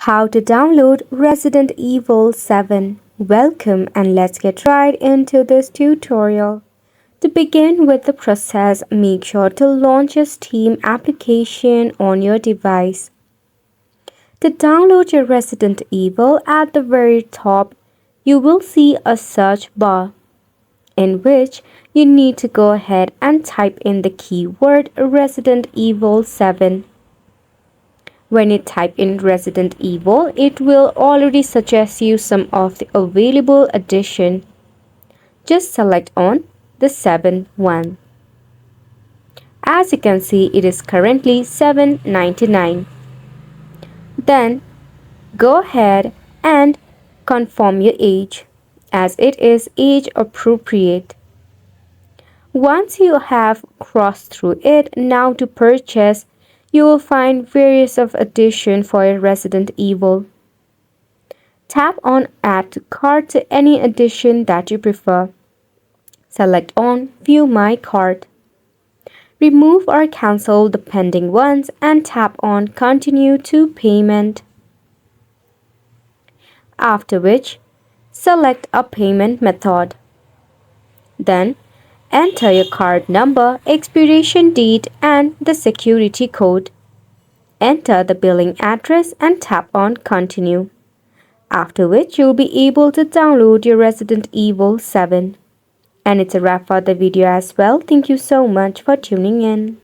How to download Resident Evil 7. Welcome and let's get right into this tutorial. To begin with the process, make sure to launch your Steam application on your device. To download your Resident Evil, at the very top, you will see a search bar in which you need to go ahead and type in the keyword Resident Evil 7. When you type in Resident Evil, it will already suggest you some of the available edition. Just select on the 7 one. As you can see, it is currently $7.99. Then go ahead and confirm your age as it is age appropriate. Once you have crossed through it, now to purchase, you will find various of edition for your Resident Evil. Tap on Add to Cart to any edition that you prefer. Select on View My Cart. Remove or cancel the pending ones and tap on Continue to Payment. After which, select a payment method. Then, enter your card number, expiration date and the security code. Enter the billing address and tap on Continue. After which you'll be able to download your Resident Evil 7. And it's a wrap for the video as well. Thank you so much for tuning in.